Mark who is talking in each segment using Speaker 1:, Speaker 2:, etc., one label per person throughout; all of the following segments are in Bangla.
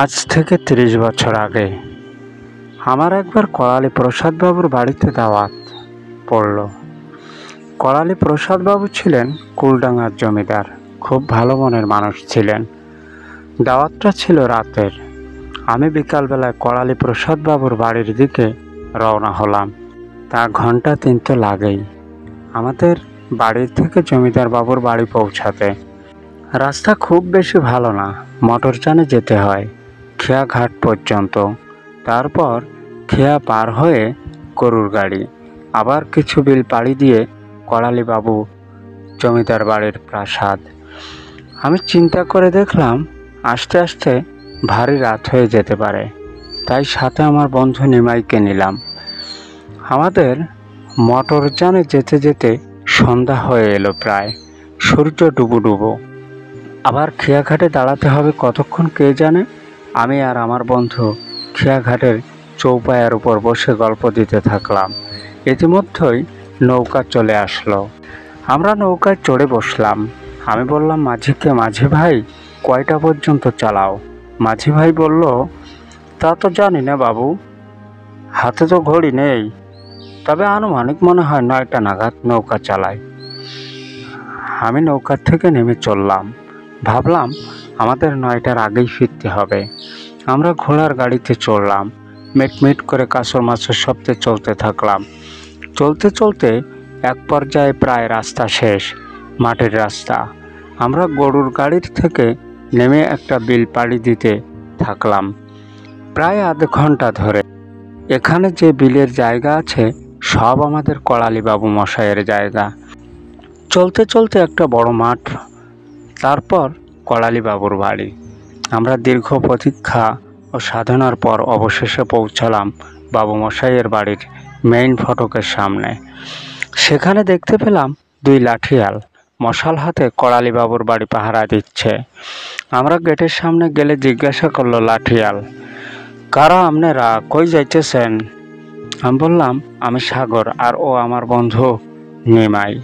Speaker 1: আজ থেকে ৩০ বছর আগে আমার একবার করালি প্রসাদবাবুর বাড়িতে দাওয়াত পড়ল। করালি প্রসাদবাবু ছিলেন কুলডাঙ্গার জমিদার, খুব ভালো মনের মানুষ ছিলেন। দাওয়াতটা ছিল রাতের। আমি বিকালবেলায় করালি প্রসাদবাবুর বাড়ির দিকে রওনা হলাম। তা ঘন্টা ৩ তো লাগেই আমাদের বাড়ির থেকে জমিদার বাবুর বাড়ি পৌঁছাতে। রাস্তা খুব বেশি ভালো না, মোটরযানে যেতে হয় খেয়াঘাট পর্যন্ত। তারপর খেয়া পার হয়ে গরুর গাড়ি, আবার কিছু বিল পাড়ি দিয়ে করালি বাবু জমিদার বাড়ির প্রাসাদ। আমি চিন্তা করে দেখলাম আস্তে আস্তে ভারী রাত হয়ে যেতে পারে, তাই সাথে আমার বন্ধু নিমাইকে নিলাম। আমাদের মোটরযানে যেতে যেতে সন্ধ্যা হয়ে এলো প্রায়, সূর্য ডুবো ডুবো। আবার খেয়াঘাটে দাঁড়াতে হবে কতক্ষণ কে জানে। আমি আর আমার বন্ধু খেয়াঘাটের চৌপায়ার উপর বসে গল্প দিতে থাকলাম। ইতিমধ্যেই নৌকা চলে আসলো। আমরা নৌকায় চড়ে বসলাম। আমি বললাম মাঝিকে, মাঝি ভাই কয়টা পর্যন্ত চালাও? মাঝি ভাই বলল, তা তো জানি না বাবু, হাতে তো ঘড়ি নেই, তবে আনুমানিক মনে হয় ৯টা নাগাদ নৌকা চালায়। আমি নৌকার থেকে নেমে চললাম। ভাবলাম আমাদের ৯টার আগেই ফিরতে হবে। আমরা ঘোড়ার গাড়িতে চড়লাম। মিটমিট করে কাঁসর মাছের শব্দে চলতে থাকলাম। চলতে চলতে এক পর্যায়ে প্রায় রাস্তা শেষ, মাটির রাস্তা। আমরা গরুর গাড়ির থেকে নেমে একটা বিল পাড়ি দিতে থাকলাম প্রায় আধ ঘন্টা ধরে। এখানে যে বিলের জায়গা আছে সব আমাদের করালি বাবু মশাইয়ের জায়গা। চলতে চলতে একটা বড় মাঠ, তারপর করালি বাবুর বাড়ি। আমরা দীর্ঘ প্রতীক্ষা ও সাধনার পর অবশেষে পৌঁছালাম বাবু মশাইয়ের বাড়ির মেইন ফটকের সামনে। সেখানে দেখতে পেলাম 2 লাঠিয়াল মশাল হাতে করালি বাবুর বাড়ি পাহারা দিচ্ছে। আমরা গেটের সামনে গেলে জিজ্ঞাসা করলো লাঠিয়াল, কারা আপনারা, কই যাইতেছেন? আমি বললাম আমি সাগর আর ও আমার বন্ধু নিমাই।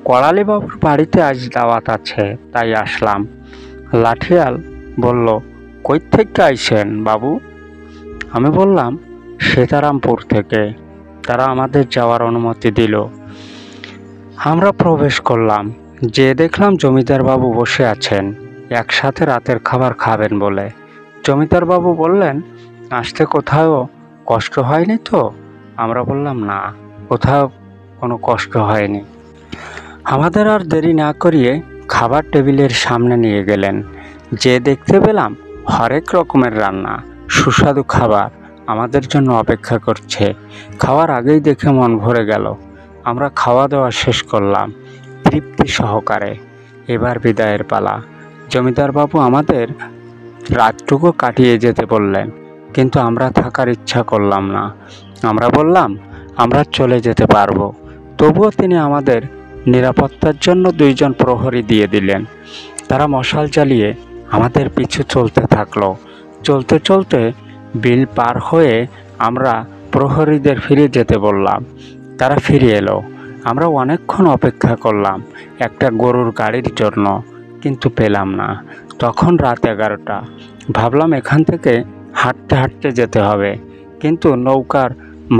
Speaker 1: করালি বাবুর বাড়িতে আজ দাওয়াত আছে, তাই আসলাম। লাঠিয়াল বলল, কই থেকে আইছেন বাবু? আমি বললাম সীতারামপুর থেকে। তারা আমাদের যাওয়ার অনুমতি দিল। আমরা প্রবেশ করলাম। যে দেখলাম জমিদার বাবু বসে আছেন, একসাথে রাতের খাবার খাবেন বলে। জমিদার বাবু বললেন, আসতে কোথাও কষ্ট হয়নি তো? আমরা বললাম না, কোথাও কোনো কষ্ট হয়নি। আমাদের আর দেরি না করিয়ে খাবার টেবিলের সামনে নিয়ে গেলেন। যে দেখতে পেলাম হরেক রকমের রান্না, সুস্বাদু খাবার আমাদের জন্য অপেক্ষা করছে। খাওয়ার আগেই দেখে মন ভরে গেল। আমরা খাওয়া দাওয়া শেষ করলাম তৃপ্তি সহকারে। এবার বিদায়ের পালা। জমিদার বাবু আমাদের রাতটুকু কাটিয়ে যেতে বললেন, কিন্তু আমরা থাকার ইচ্ছা করলাম না। আমরা বললাম আমরা চলে যেতে পারবো। তবুও তিনি আমাদের নিরাপত্তার জন্য 2 জন প্রহরী দিয়ে দিলেন। তারা মশাল জ্বালিয়ে আমাদের পিছু চলতে থাকলো। চলতে চলতে বিল পার হয়ে আমরা প্রহরীদের ফিরে যেতে বললাম। তারা ফিরে এলো। আমরা অনেকক্ষণ অপেক্ষা করলাম একটা গরুর গাড়ির জন্য, কিন্তু পেলাম না। তখন রাত 11টা। ভাবলাম এখান থেকে হাঁটতে হাঁটতে যেতে হবে, কিন্তু নৌকার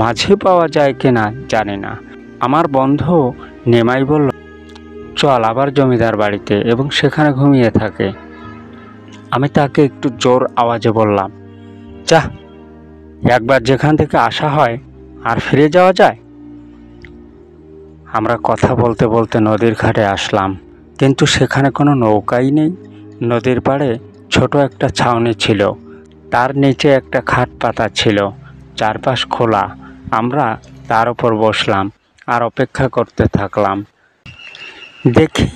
Speaker 1: মাঝি পাওয়া যায় কিনা জানি না। আমার বন্ধু নেমাই বলল, চল আবার জমিদার বাড়িতে, এবং সেখানে ঘুমিয়ে থাকে। আমি তাকে একটু জোর আওয়াজে বললাম, যা, একবার যেখান থেকে আসা হয় আর ফিরে যাওয়া যায়। আমরা কথা বলতে বলতে নদীর ঘাটে আসলাম, কিন্তু সেখানে কোনো নৌকাই নেই। নদীর পাড়ে ছোট একটা ছাউনি ছিল, তার নিচে একটা খাট পাতা ছিল, চারপাশ খোলা। আমরা তার উপর বসলাম আর অপেক্ষা করতে থাকলাম, দেখি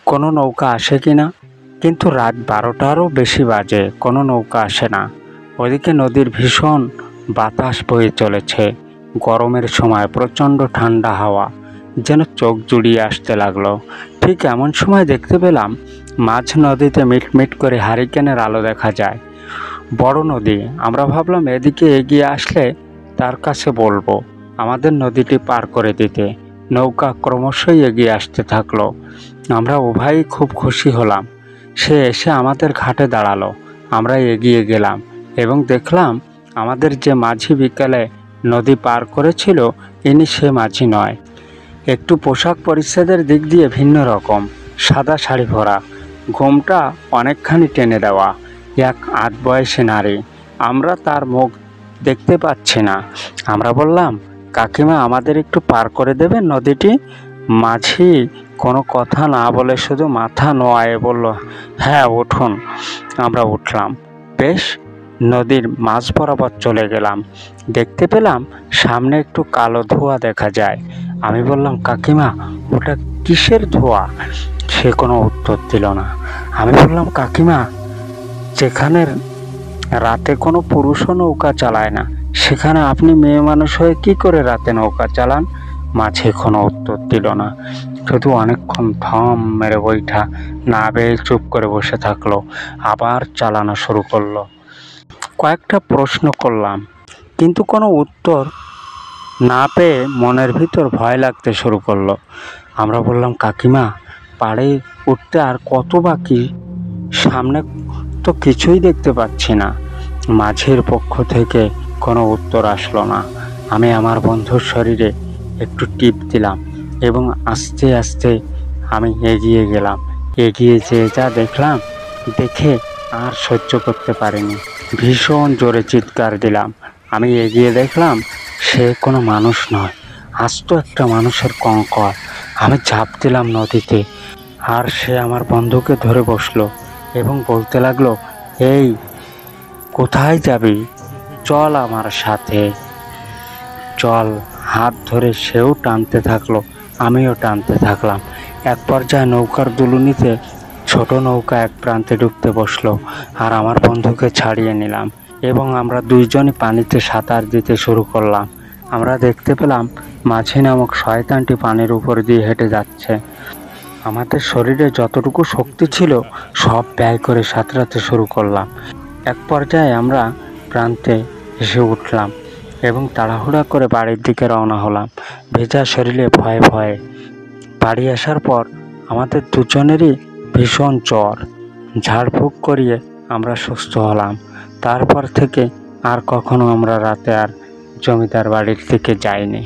Speaker 1: কোনো নৌকা আসে কিনা। কিন্তু রাত 12টারও বেশি বাজে, কোনো নৌকা আসে না। ওদিকে নদীর ভীষণ বাতাস বয়ে চলেছে। গরমের সময় প্রচণ্ড ঠান্ডা হাওয়া যেন চোখ জুড়িয়ে আসতে লাগলো। ঠিক এমন সময় দেখতে পেলাম মাঝ নদীতে মিটমিট করে হারিকেনের আলো দেখা যায়। বড় নদী। আমরা ভাবলাম এদিকে এগিয়ে আসলে তার কাছে বলবো আমাদের নদীটি পার করে দিতে। নৌকা ক্রমশই এগিয়ে আসতে থাকলো। আমরা উভয়ই খুব খুশি হলাম। সে এসে আমাদের ঘাটে দাঁড়ালো। আমরা এগিয়ে গেলাম এবং দেখলাম আমাদের যে মাঝি বিকালে নদী পার করেছিল ইনি সে মাঝি নয়। একটু পোশাক পরিচ্ছদের দিক দিয়ে ভিন্ন রকম, সাদা শাড়ি পরা, ঘোমটা অনেকখানি টেনে দেওয়া, এক আধ বয়সী নারী। আমরা তার মুখ দেখতে পাচ্ছি না। আমরা বললাম, কাকিমা আমাদের একটু পার করে দেবেন নদীটি? মাঝি কোনো কথা না বলে শুধু মাথা নোয়ায়ে বলল, হ্যাঁ উঠুন। আমরা উঠলাম, বেশ নদীর মাঝ বরাবর চলে গেলাম। দেখতে পেলাম সামনে একটু কালো ধোঁয়া দেখা যায়। আমি বললাম, কাকিমা ওটা কিসের ধোঁয়া? সে কোনো উত্তর দিল না। আমি বললাম, কাকিমা যেখানে রাতে কোনো পুরুষও নৌকা চালায় না সেখানে আপনি মেয়ে মানুষ হয়ে কি করে রাতে নৌকা চালান? মাঝে কোনো উত্তর দিল না, শুধু অনেকক্ষণ থম মেরে বৈঠা না বেয়ে চুপ করে বসে থাকলো। আবার চালানো শুরু করলো। কয়েকটা প্রশ্ন করলাম, কিন্তু কোনো উত্তর না পেয়ে মনের ভিতর ভয় লাগতে শুরু করলো। আমরা বললাম, কাকিমা পাড়ে উঠতে আর কত বাকি? সামনে তো কিছুই দেখতে পাচ্ছি না। মাঝির পক্ষ থেকে কোনো উত্তর আসলো না। আমি আমার বন্ধুর শরীরে একটু টিপ দিলাম এবং আস্তে আস্তে আমি এগিয়ে গেলাম। এগিয়ে যেয়ে যা দেখলাম, দেখে আর সহ্য করতে পারিনি, ভীষণ জোরে চিৎকার দিলাম। আমি এগিয়ে দেখলাম সে কোনো মানুষ নয়, আস্ত একটা মানুষের কঙ্কর। আমি ঝাঁপ দিলাম নদীতে, আর সে আমার বন্ধুকে ধরে বসলো এবং বলতে লাগলো, এই কোথায় যাবি? চল আমার সাথে চল। হাত ধরে সেও টানতে থাকলো, আমিও টানতে থাকলাম। এক পর্যায়ে নৌকার দুলুনিতে ছোট নৌকা এক প্রান্তে ডুবতে বসলো, আর আমার বন্ধুকে ছাড়িয়ে নিলাম এবং আমরা দুইজনই পানিতে সাঁতার দিতে শুরু করলাম। আমরা দেখতে পেলাম মাঝি নামক শয়তানটি পানির উপর দিয়ে হেঁটে যাচ্ছে। আমাদের শরীরে যতটুকু শক্তি ছিল সব ব্যয় করে সাঁতরাতে শুরু করলাম। এক পর্যায়ে আমরা প্রান্তে এসে উঠলাম এবং তাড়াহুড়া করে বাড়ির দিকে রওনা হলাম, ভেজা শরীরে ভয়ে ভয়ে। বাড়ি আসার পর আমাদের দুজনেরই ভীষণ জ্বর। ঝাড়ফুঁক করিয়ে আমরা সুস্থ হলাম। তারপর থেকে আর কখনো আমরা রাতে আর জমিদার বাড়ির দিকে যাইনি।